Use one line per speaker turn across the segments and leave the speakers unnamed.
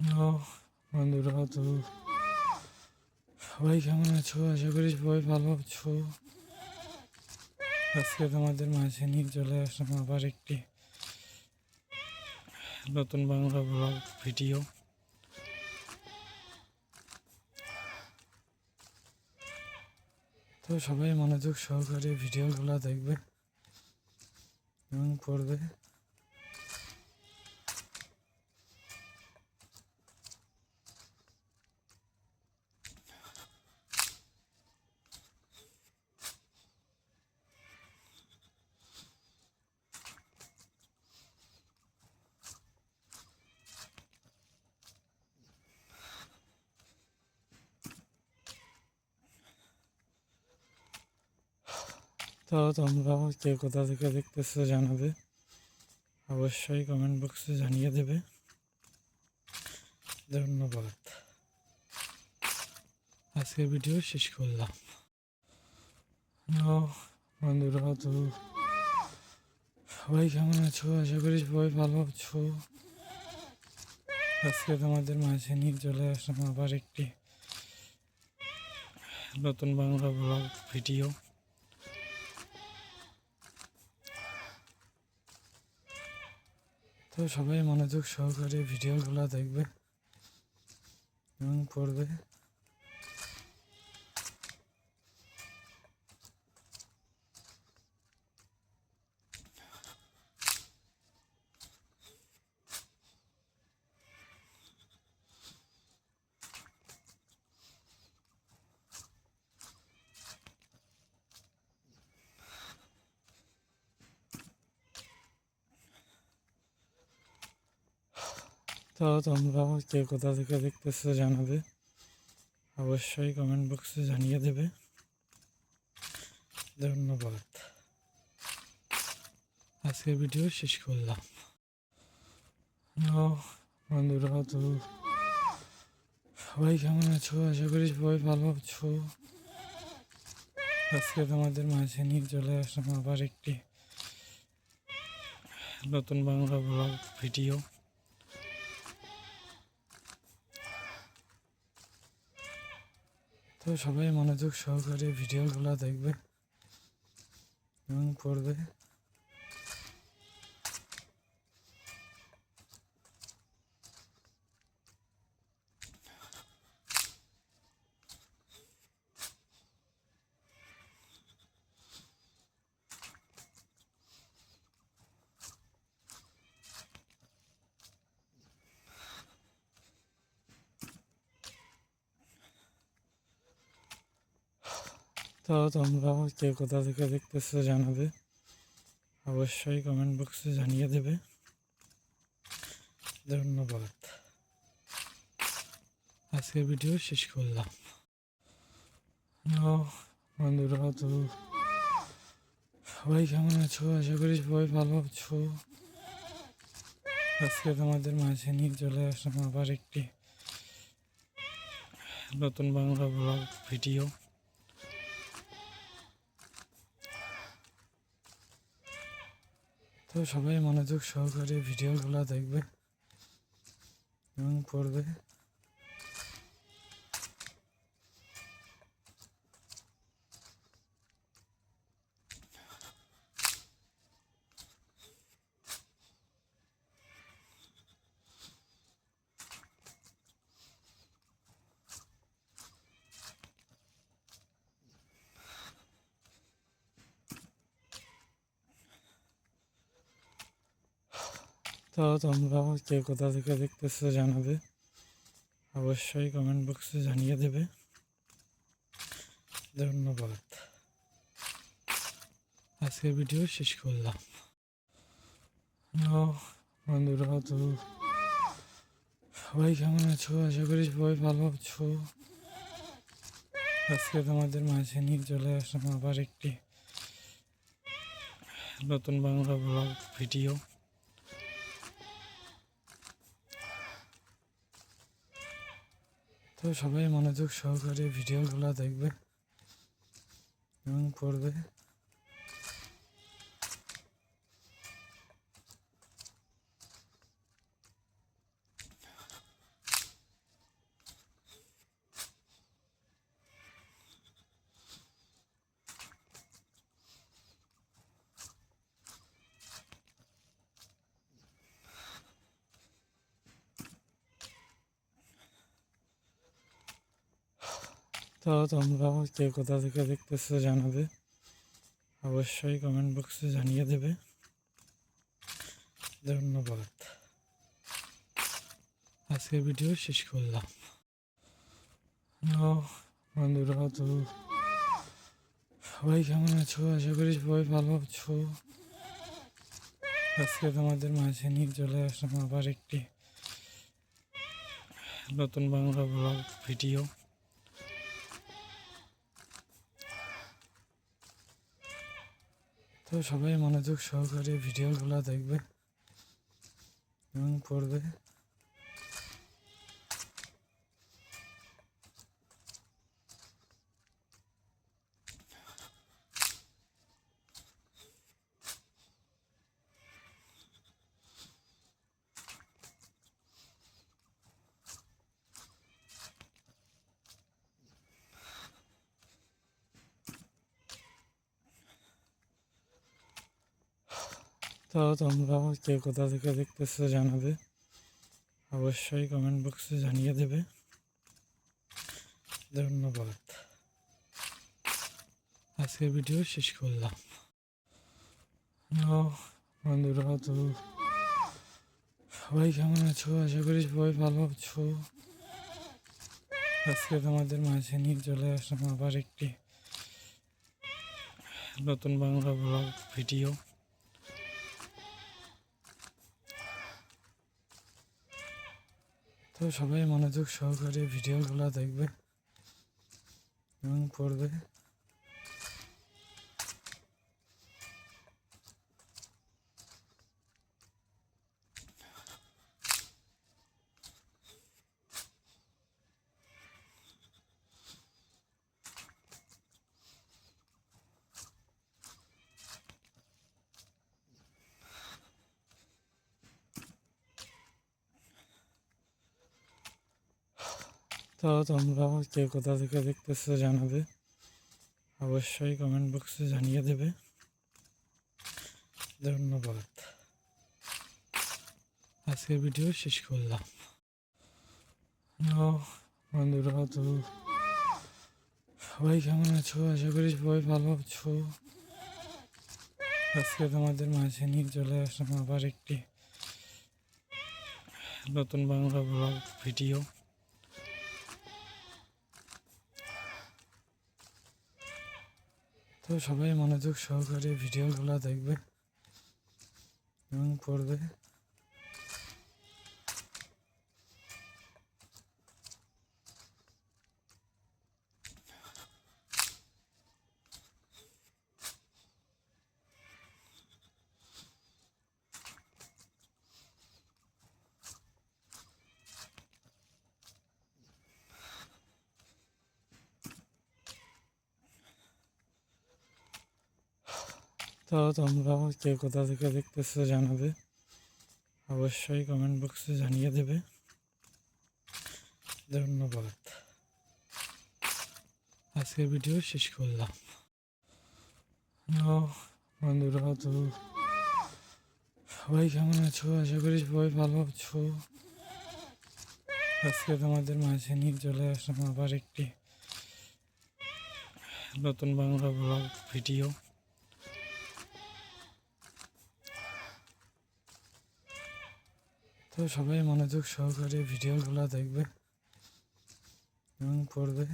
Hello বন্ধুরা, তো সবাই কেমন আছো? আশা করি সবাই ভালো আছো। আজকে তোমাদের মাঝে নিয়ে চলে আসলাম আবার একটি নতুন বাংলা ব্লগ ভিডিও। তো সবাই মনোযোগ সহকারে ভিডিওগুলো দেখবে এবং পড়বে। তো তোমরা কে কোথা থেকে দেখতেছো জানাবে, অবশ্যই কমেন্ট বক্সে জানিয়ে দেবে। ধন্যবাদ। আজকের ভিডিও শেষ করলাম। হ্যালো বন্ধুরা, তো সবাই কেমন আছো? আশা করি সবাই ভালো আছো। আজকে তোমাদের মাঝে নিয়ে চলে আসলাম আবার একটি নতুন বাংলা ব্লগ ভিডিও। তো সবাই মনোযোগ সহকারে ভিডিওগুলো দেখবে এবং পড়বে। তো তোমরা কে কোথা থেকে দেখতেছো জানাবে, অবশ্যই কমেন্ট বক্সে জানিয়ে দেবে। ধন্যবাদ। আজকের ভিডিও শেষ করলাম। হ্যালো বন্ধুরা, তো সবাই কেমন আছো? আশা করি সবাই ভালো আছো। আজকে তোমাদের মাঝে নিয়ে চলে আসলাম আবার একটি নতুন বাংলা ব্লগ ভিডিও। তো সবাই মনোযোগ সহকারে ভিডিওগুলো দেখবে এবং পড়বে। তো তোমরা কে কোথা থেকে দেখতেছো জানাবে, অবশ্যই কমেন্ট বক্সে জানিয়ে দেবে। ধন্যবাদ। আজকের ভিডিও শেষ করলাম। হ্যালো বন্ধুরা, তো সবাই কেমন আছো? আশা করি সবাই ভালো আছো। আজকে তোমাদের মাঝে নিয়ে চলে আসলাম আবার একটি নতুন বাংলা ব্লগ ভিডিও। তো সবাই মনোযোগ সহকারে ভিডিওগুলো দেখবে এবং পড়বে। তো তোমরা কে কোথা থেকে দেখতেছো জানাবে, অবশ্যই কমেন্ট বক্সে জানিয়ে দেবে। ধন্যবাদ। আজকের ভিডিও শেষ করলাম। হ্যালো বন্ধুরা, তো সবাই কেমন আছো? আশা করি সবাই ভালো আছো। আজকে তোমাদের মাঝে নিয়ে চলে আসলাম আবার একটি নতুন বাংলা ব্লগ ভিডিও। তো সবাই মনোযোগ সহকারে ভিডিওগুলো দেখবে এবং পড়বে। তো তোমরা কে কোথা থেকে দেখতেছো জানাবে, অবশ্যই কমেন্ট বক্সে জানিয়ে দেবে। ধন্যবাদ। আজকের ভিডিও শেষ করলাম। হ্যালো বন্ধুরা, তো সবাই কেমন আছো? আশা করি সবাই ভালো আছো। আজকে তোমাদের মাঝে নিয়ে চলে আসলাম আবার একটি নতুন বাংলা ব্লগ ভিডিও। তো সবাই মনোযোগ সহকারে ভিডিওগুলো দেখবে এবং পড়বে। তো তোমরা কে কোথা থেকে দেখতেছো জানাবে, অবশ্যই কমেন্ট বক্সে জানিয়ে দেবে। ধন্যবাদ। আজকের ভিডিও শেষ করলাম। হ্যালো বন্ধুরা, তো সবাই কেমন আছো? আশা করি সবাই ভালো আছো। আজকে তোমাদের মাঝে নিয়ে চলে আসলাম আবার একটি নতুন বাংলা ব্লগ ভিডিও। তো সবাই মনোযোগ সহকারে ভিডিওগুলো দেখবে এবং পড়বে। তো তোমরা কে কোথা থেকে দেখতেছো জানাবে, অবশ্যই কমেন্ট বক্সে জানিয়ে দেবে। ধন্যবাদ। আজকের ভিডিও শেষ করলাম। হ্যালো বন্ধুরা, তো সবাই কেমন আছো? আশা করি সবাই ভালো আছো। আজকে তোমাদের মাঝে নিয়ে চলে আসলাম আবার একটি নতুন বাংলা ব্লগ ভিডিও। তো সবাই মনোযোগ সহকারে ভিডিওগুলো দেখবে এবং পড়বে। তো তোমরা কে কোথা থেকে দেখতেছো জানাবে, অবশ্যই কমেন্ট বক্সে জানিয়ে দেবে। ধন্যবাদ। আজকের ভিডিও শেষ করলাম। হ্যালো বন্ধুরা, তো সবাই কেমন আছো? আশা করি সবাই ভালো আছো। আজকে তোমাদের মাঝে নিয়ে চলে আসলাম আবার একটি নতুন বাংলা ব্লগ ভিডিও। তো সবাই মনোযোগ সহকারে ভিডিওগুলো দেখবে এবং পড়বে।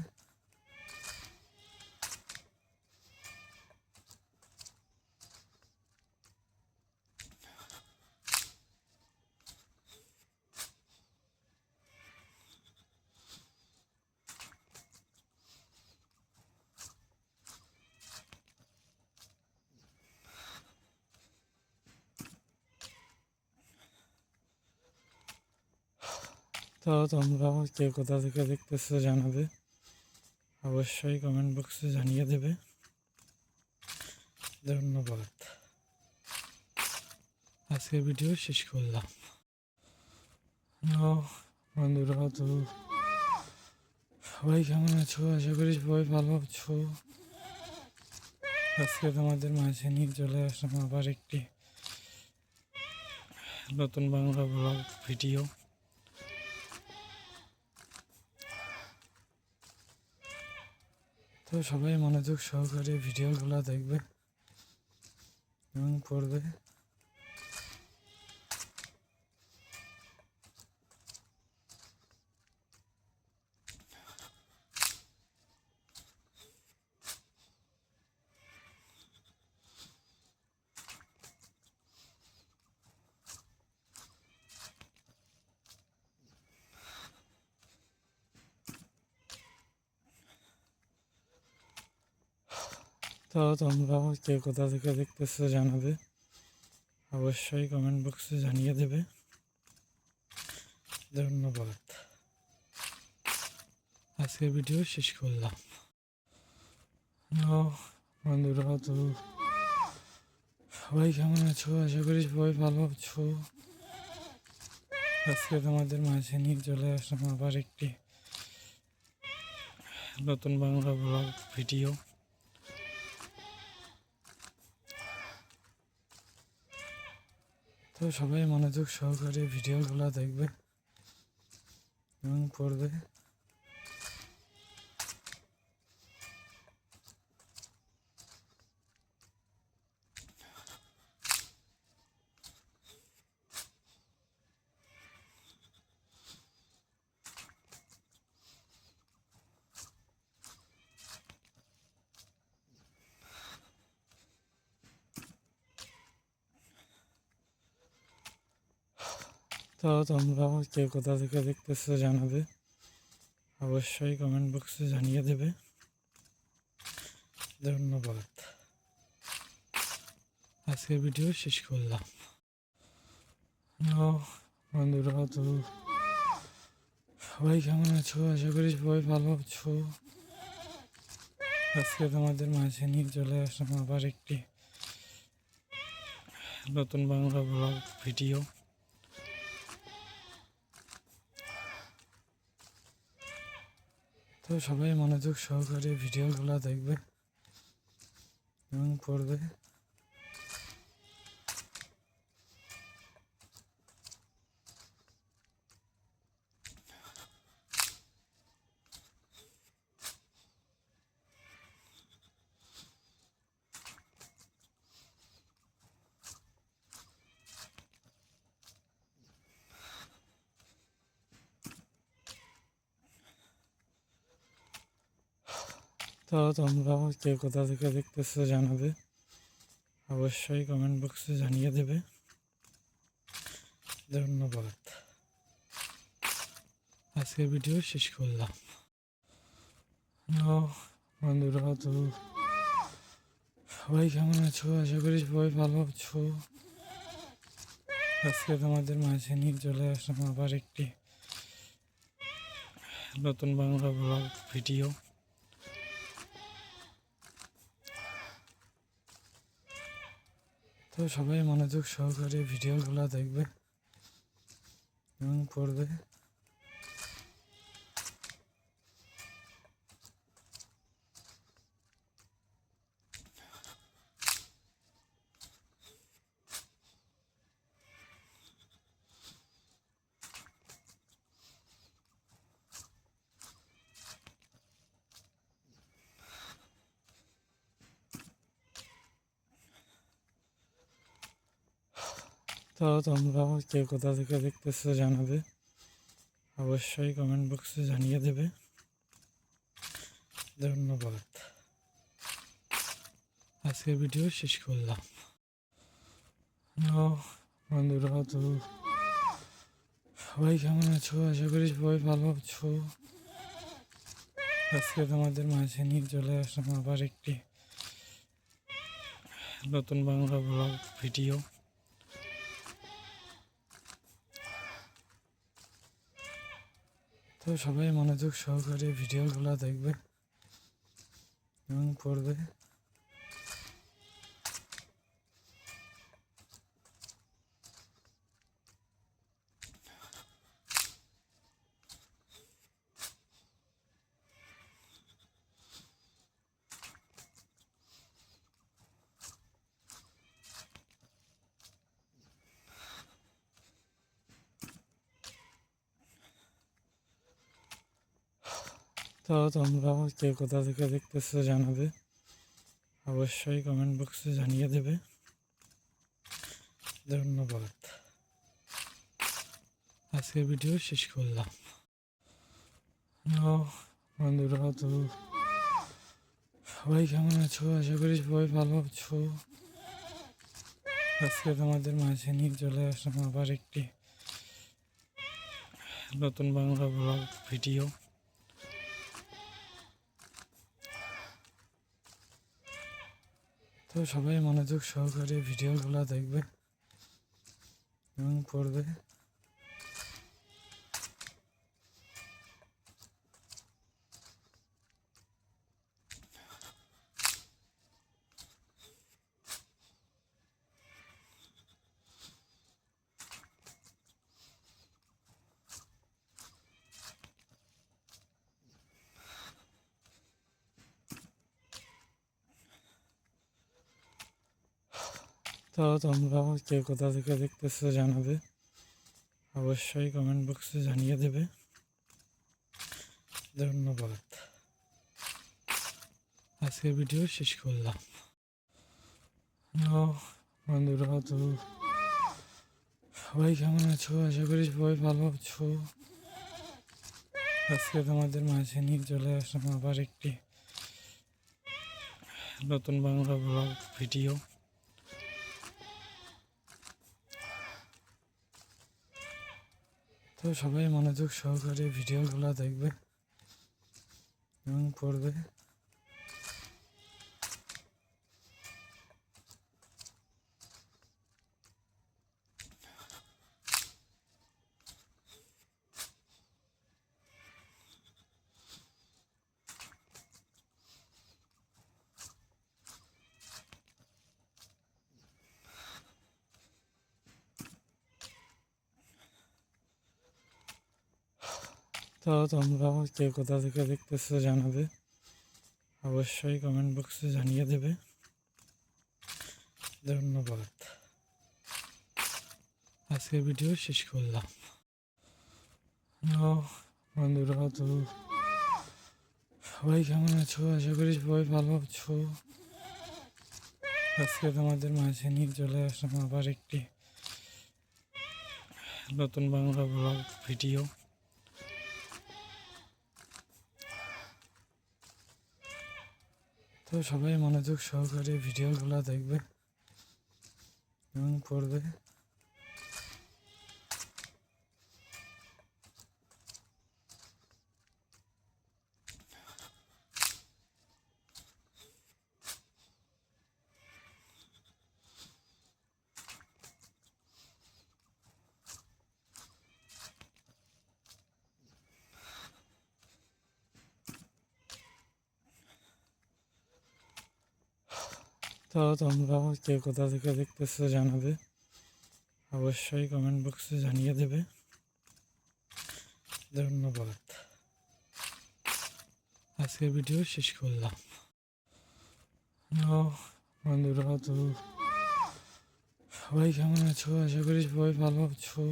তো তোমরা কে কোথা থেকে দেখতেছো জানাবে, অবশ্যই কমেন্ট বক্সে জানিয়ে দেবে। ধন্যবাদ। আজকের ভিডিও শেষ করলাম। হ্যালো বন্ধুরা, তো সবাই কেমন আছো? আশা করি সবাই ভালো আছো। আজকে তোমাদের মাঝে নিয়ে চলে আসলাম আবার একটি নতুন বাংলা ব্লগ ভিডিও। তো সবাই মনোযোগ সহকারে ভিডিওগুলো দেখবে এবং পড়বে। তো তোমরা কে কোথা থেকে দেখতেছো জানাবে, অবশ্যই কমেন্ট বক্সে জানিয়ে দেবে। ধন্যবাদ। আজকের ভিডিও শেষ করলাম। বন্ধুরা, তো সবাই কেমন আছো? আশা করি সবাই ভালো আছো। আজকে তোমাদের মাঝে নিয়ে চলে আসলাম আবার একটি নতুন বাংলা ব্লগ ভিডিও। তো সবাই মনোযোগ সহকারে ভিডিওগুলো দেখবে এবং পড়বে। তো তোমরা কে কোথা থেকে দেখতেছো জানাবে, অবশ্যই কমেন্ট বক্সে জানিয়ে দেবে। ধন্যবাদ। আজকের ভিডিও শেষ করলাম। বন্ধুরা, তো সবাই কেমন আছো? আশা করি সবাই ভালো আছো। আজকে তোমাদের মাঝে নিয়ে চলে আসলাম আবার একটি নতুন বাংলা ব্লগ ভিডিও। তো সবাই মনোযোগ সহকারে ভিডিওগুলো দেখবে এবং পড়বে। তো তোমরা কে কোথা থেকে দেখতেছো জানাবে, অবশ্যই কমেন্ট বক্সে জানিয়ে দেবে। ধন্যবাদ। আজকের ভিডিও শেষ করলাম। বন্ধুরা, তো সবাই কেমন আছো? আশা করি সবাই ভালো আছো। আজকে তোমাদের মাঝে নিয়ে চলে আসলাম আবার একটি নতুন বাংলা ব্লগ ভিডিও। তো সবাই মনোযোগ সহকারে ভিডিওগুলো দেখবে এবং পড়বে। তো তোমরা কে কোথা থেকে দেখতেছো জানাবে, অবশ্যই কমেন্ট বক্সে জানিয়ে দেবে। ধন্যবাদ। আজকের ভিডিও শেষ করলাম। বন্ধুরা, তো সবাই কেমন আছো? আশা করি সবাই ভালো আছো। আজকে তোমাদের মাঝে নিয়ে চলে আসলাম আবার একটি নতুন বাংলা ব্লগ ভিডিও। তো সবাই মনোযোগ সহকারে ভিডিওগুলো দেখবে এবং পড়বে। তো তোমরা কে কোথা থেকে দেখতেছো জানাবে, অবশ্যই কমেন্ট বক্সে জানিয়ে দেবে। ধন্যবাদ। আজকে ভিডিও শেষ করলাম। বন্ধুরা, তো সবাই কেমন আছো? আশা করি সবাই ভালো আছো। আজকে তোমাদের মাঝে নিয়ে চলে আসলাম আবার একটি নতুন বাংলা ব্লগ ভিডিও। তো সবাই মনোযোগ সহকারে ভিডিওগুলো দেখবে এবং পড়বে। তো তোমরা কে কোথা থেকে দেখতেছো জানাবে, অবশ্যই কমেন্ট বক্সে জানিয়ে দেবে। ধন্যবাদ। আজকে ভিডিও শেষ করলাম। বন্ধুরা, তো সবাই কেমন আছো? আশা করি সবাই ভালো আছো। আজকে তোমাদের মাঝে নিয়ে চলে আসলাম আবার একটি নতুন বাংলা ব্লগ ভিডিও। তো সবাই মনোযোগ সহকারে ভিডিওগুলো দেখবে এবং পড়বে। তো তোমরা কে কোথা থেকে দেখতেছো জানাবে, অবশ্যই কমেন্ট বক্সে জানিয়ে দেবে। ধন্যবাদ। আজকে ভিডিও শেষ করলাম। বন্ধুরা, তো সবাই কেমন আছো? আশা করি সবাই ভালো আছো। আজকে তোমাদের মাঝে নিয়ে চলে আসলাম আবার একটি নতুন বাংলা ব্লগ ভিডিও। তো সবাই মনোযোগ সহকারে ভিডিওগুলো দেখবে এবং পড়বে। তো তোমরা কে কোথা থেকে দেখতেছো জানাবে, অবশ্যই কমেন্ট বক্সে জানিয়ে দেবে। ধন্যবাদ। আজকে ভিডিও শেষ করলাম। বন্ধুরা, তো সবাই কেমন আছো? আশা করি সবাই ভালো আছো।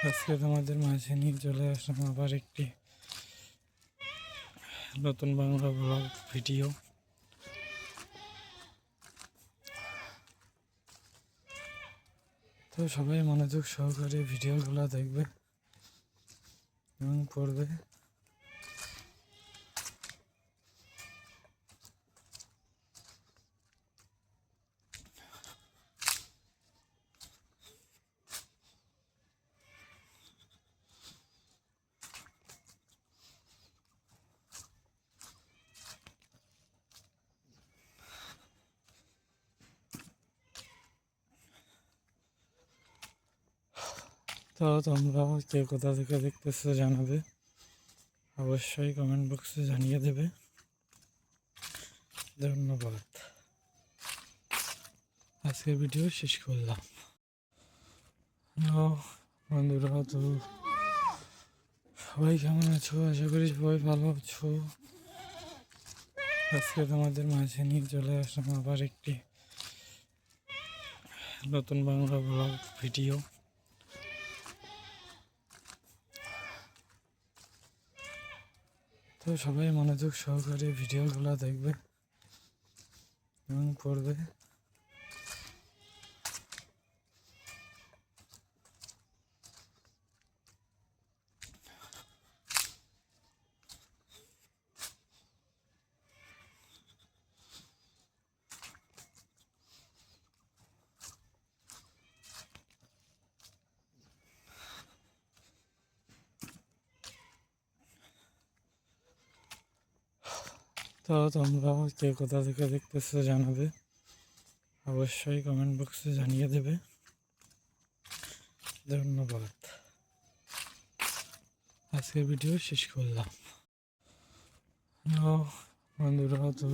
আজকে তোমাদের মাঝে নিয়ে চলে আসলাম আবার একটি নতুন বাংলা ব্লগ ভিডিও। তো সবাই মনোযোগ সহকারে ভিডিওগুলো দেখবে এবং পড়বে। তো তোমরা কে কোথা থেকে দেখতেছো জানাবে, অবশ্যই কমেন্ট বক্সে জানিয়ে দেবে। ধন্যবাদ। আজকে ভিডিও শেষ করলাম। বন্ধুরা, তো সবাই কেমন আছো? আশা করি সবাই ভালো আছো। আজকে তোমাদের মাঝে নিয়ে চলে আসলাম আবার একটি নতুন বাংলা ব্লগ ভিডিও। তো সবাই মনোযোগ সহকারে ভিডিওগুলো দেখবে এবং পড়বে। তো তোমরা কে কোথা থেকে দেখতেছো জানাবে, অবশ্যই কমেন্ট বক্সে জানিয়ে দেবে। ধন্যবাদ। আজকের ভিডিও শেষ করলাম। হ্যালো বন্ধুরা, তো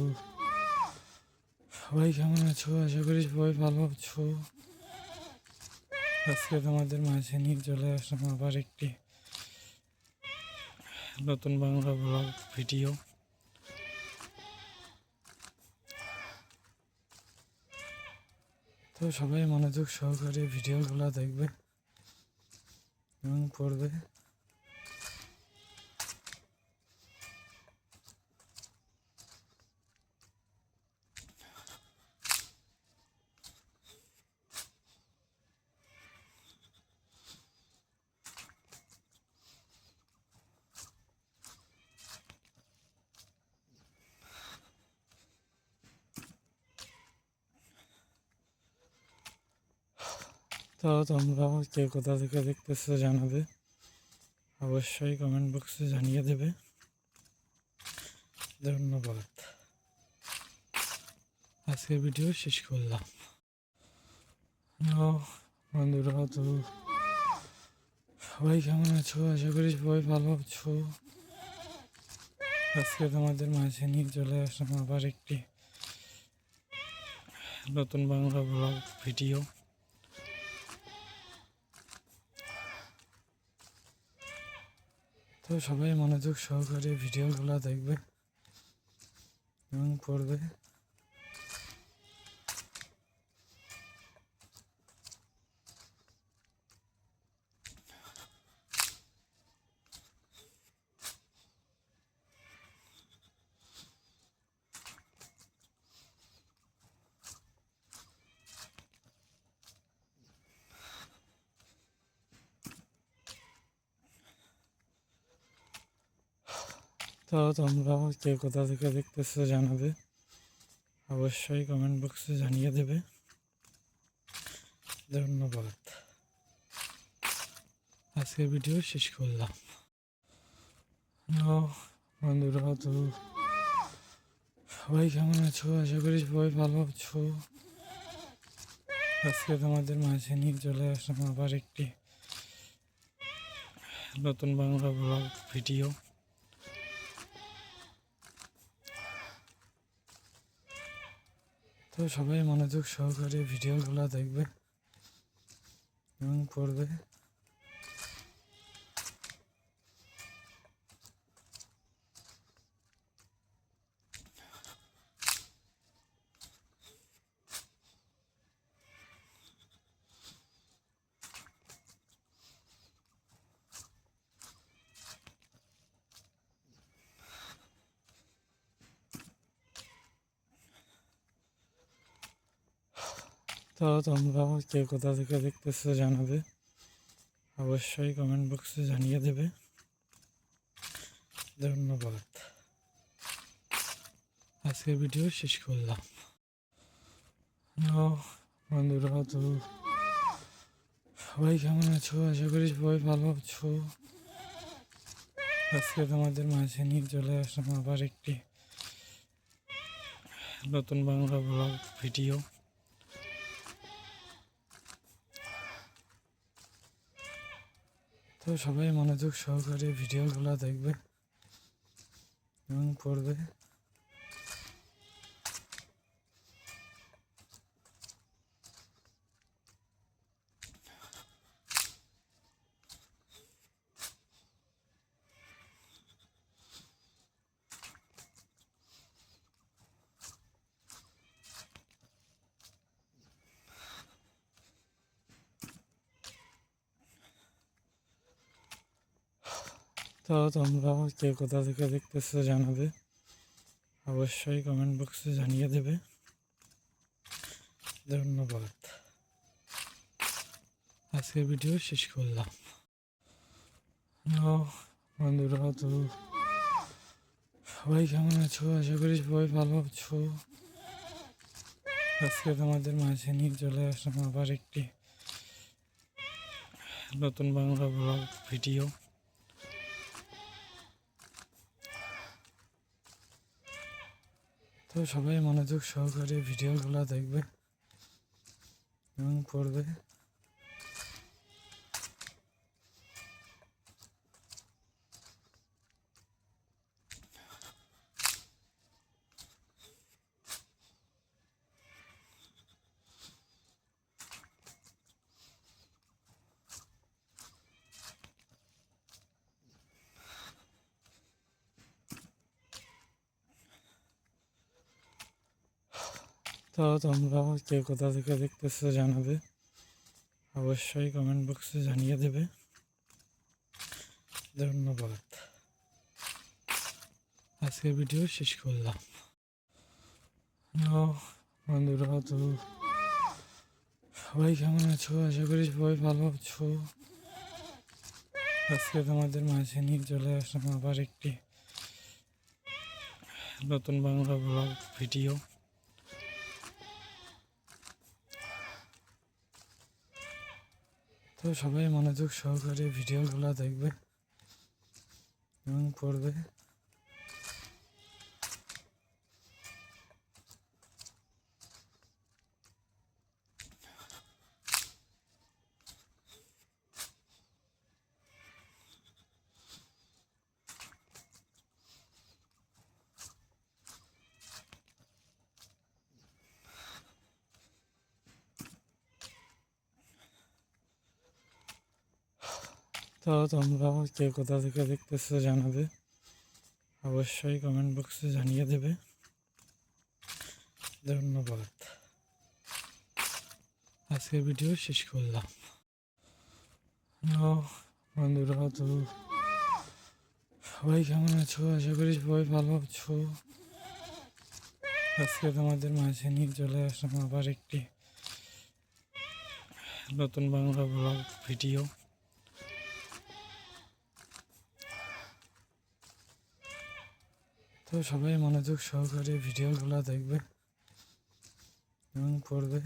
সবাই কেমন আছো? আশা করি সবাই ভালো আছো। আজকে তোমাদের মাঝে নিয়ে চলে আসলাম আবার একটি নতুন বাংলা ব্লগ ভিডিও। তো সবাই মনোযোগ সহকারে ভিডিওগুলো দেখবে এবং পড়বে। তো তোমরা কে কোথা থেকে দেখতেছো জানাবে, অবশ্যই কমেন্ট বক্সে জানিয়ে দেবে। ধন্যবাদ। আজকের ভিডিও শেষ করলাম। হ্যালো বন্ধুরা, তো সবাই কেমন আছো? আশা করি সবাই ভালো আছো। আজকে তোমাদের মাঝে নিয়ে চলে আসলাম আবার একটি নতুন বাংলা ব্লগ ভিডিও। তো সবাই মনোযোগ সহকারে ভিডিওগুলো দেখবে এবং পড়বে। তো তোমরা কে কোথা থেকে দেখতেছো জানাবে, অবশ্যই কমেন্ট বক্সে জানিয়ে দেবে। ধন্যবাদ। আজকের ভিডিও শেষ করলাম। হ্যালো বন্ধুরা, তো সবাই কেমন আছো? আশা করি সবাই ভালো আছো। আজকে তোমাদের মাঝে নিয়ে চলে আসলাম আবার একটি নতুন বাংলা ব্লগ ভিডিও। তো সবাই মনোযোগ সহকারে ভিডিওগুলো দেখবে এবং পড়বে। তো তোমরা কে কোথা থেকে দেখতেছো জানাবে, অবশ্যই কমেন্ট বক্সে জানিয়ে দেবে। ধন্যবাদ। আজকের ভিডিও শেষ করলাম। হ্যালো বন্ধুরা, তো সবাই কেমন আছো? আশা করি সবাই ভালো আছো। আজকে তোমাদের মাঝে নিয়ে চলে আসলাম আবার একটি নতুন বাংলা ব্লগ ভিডিও। তো সবাই মনোযোগ সহকারে ভিডিওগুলো দেখবে এবং পড়বে। তো তো তোমরা কে কোথা থেকে দেখতেছো জানাবে, অবশ্যই কমেন্ট বক্সে জানিয়ে দেবে। ধন্যবাদ। আজকের ভিডিও শেষ করলাম। বন্ধুরা, তো সবাই কেমন আছো? আশা করি সবাই ভালো আছো। আজকে তোমাদের মাঝে নিয়ে চলে আসলাম আবার একটি নতুন বাংলা ব্লগ ভিডিও। তো সবাই মনোযোগ সহকারে ভিডিওগুলো দেখবে এবং পড়বে। তো তোমরা কে কোথা থেকে দেখতেছো জানাবে, অবশ্যই কমেন্ট বক্সে জানিয়ে দেবে। ধন্যবাদ। আজকের ভিডিও শেষ করলাম। বন্ধুরা, তো সবাই কেমন আছো? আশা করি সবাই ভালো আছো। আজকে তোমাদের মাঝে নিয়ে চলে আসলাম আবার একটি নতুন বাংলা ব্লগ ভিডিও। তো সবাই মনোযোগ সহকারে ভিডিওগুলো দেখবে এবং পড়বে। তো তোমরা কে কোথা থেকে দেখতেছো জানাবে, অবশ্যই কমেন্ট বক্সে জানিয়ে দেবে। ধন্যবাদ। আজকের ভিডিও শেষ করলাম। বন্ধুরা, তো সবাই কেমন আছো? আশা করি সবাই ভালো আছো। আজকে তোমাদের মাঝে নিয়ে চলে আসলাম আবার একটি নতুন বাংলা ব্লগ ভিডিও। তো সবাই মনোযোগ সহকারে ভিডিওগুলো দেখবে এবং পড়বে।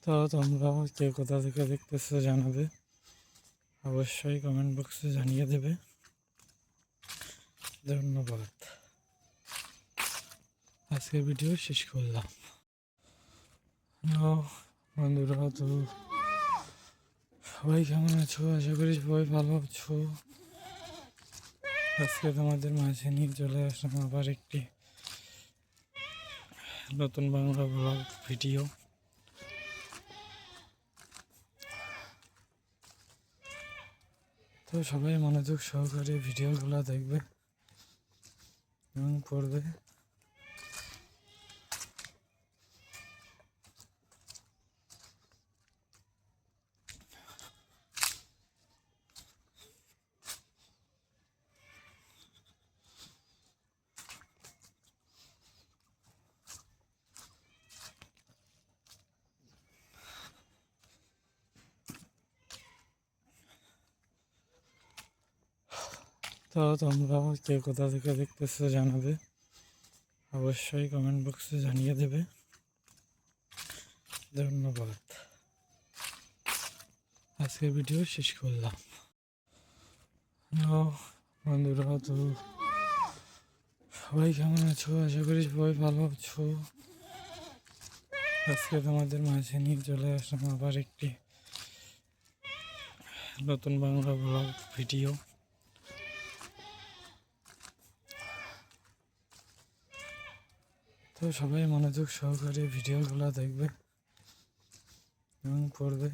তো তোমরা কে কোথা থেকে দেখতেছো জানাবে, অবশ্যই কমেন্ট বক্সে জানিয়ে দেবে। ধন্যবাদ। আজকের ভিডিও শেষ করলাম। বন্ধুরা, তো সবাই কেমন আছো? আশা করি সবাই ভালো আছো। আজকে তোমাদের মাঝে নিয়ে চলে আসলাম আবার একটি নতুন বাংলা ব্লগ ভিডিও। তো সবাই মনোযোগ সহকারে ভিডিওগুলো দেখবে এবং পড়বে। তো তোমরা কে কোথা থেকে দেখতেছো জানাবে, অবশ্যই কমেন্ট বক্সে জানিয়ে দেবে। ধন্যবাদ। আজকের ভিডিও শেষ করলাম। বন্ধুরা, তো সবাই কেমন আছো? আশা করি সবাই ভালো আছো। আজকে তোমাদের মাঝে নিয়ে চলে আসলাম আবার একটি নতুন বাংলা ব্লগ ভিডিও। তো সবাই মনোযোগ সহকারে ভিডিওগুলো দেখবে এবং পড়বে।